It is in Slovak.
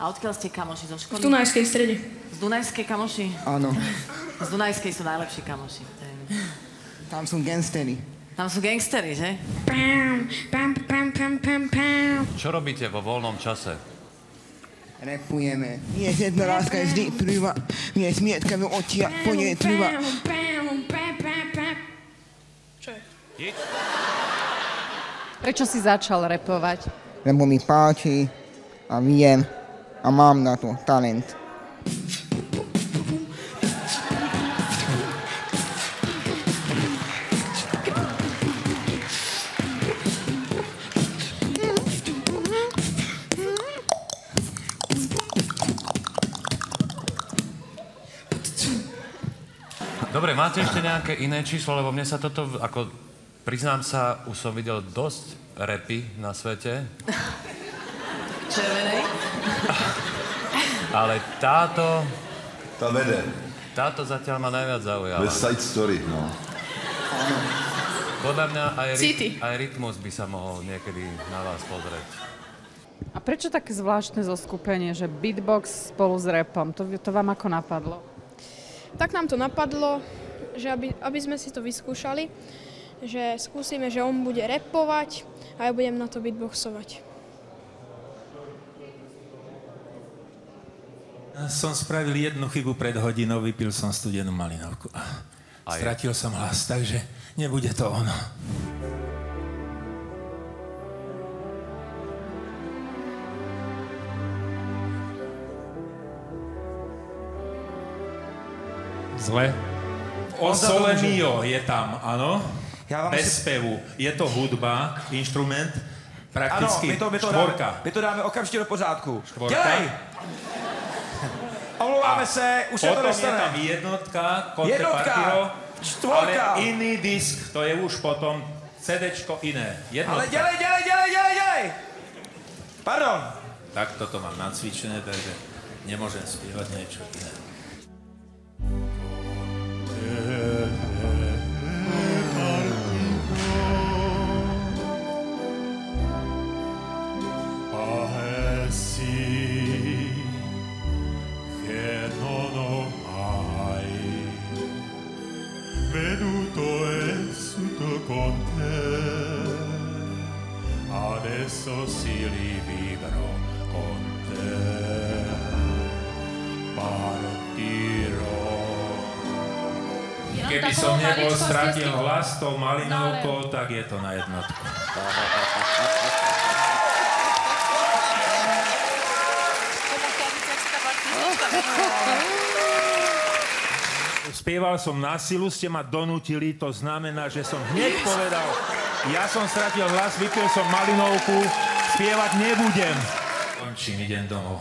A odkiaľ ste kamoši zo školy? V Dunajskej strede. Z Dunajskej kamoši? Áno. Z Dunajskej sú najlepší kamoši. Tam sú gangstery. Tam sú gangstery, že? Čo robíte vo voľnom čase? Repujeme. Mies jedna láska je vždy prvá. Mies mietkami očia, po nej trvá. Čo je? Prečo si začal repovať? Lebo mi páči a viem a mám na to talent. Dobre, máte ešte nejaké iné číslo, lebo mne sa toto, ako priznám sa, už som videl dosť rapy na svete. Červenej? Ale táto... Tá vede. Táto zatiaľ ma najviac zaujala. West Side Story, no. Podľa mňa City. aj rytmus by sa mohol niekedy na vás pozrieť. A prečo také zvláštne zoskupenie, že beatbox spolu s rapom? To vám ako napadlo? Tak nám to napadlo, že aby sme si to vyskúšali, že skúsime, že on bude rapovať a ja budem na to beatboxovať. Som spravil jednu chybu pred hodinou, vypil som studenú malinovku. Stratil som hlas, takže nebude to ono. Zle. O sole mio je tam, áno? Bez spevu. Je to hudba, inštrument, prakticky štvorka. My to dáme okamžitě do pořádku. Štvorka. Dělej! Omlouváme se, už se to Potom je dostane. tam jednotka, Conte Jednotka, Partiro, štvorka. ale iný disk, to je už potom CDčko iné. Jednotka. Ale dělej! Pardon. Tak toto mám nacvičené, takže nemôžem spievať niečo iné. Venuto è sotto con te, adesso si rivivrò con te, partirò. Keby som nebol stratil hlas tou malinovkou, tak je to na jednotku. Spieval som na silu, ste ma donútili, to znamená, že som hneď povedal, ja som stratil hlas, vypil som malinovku, spievať nebudem. Končím, idem domov.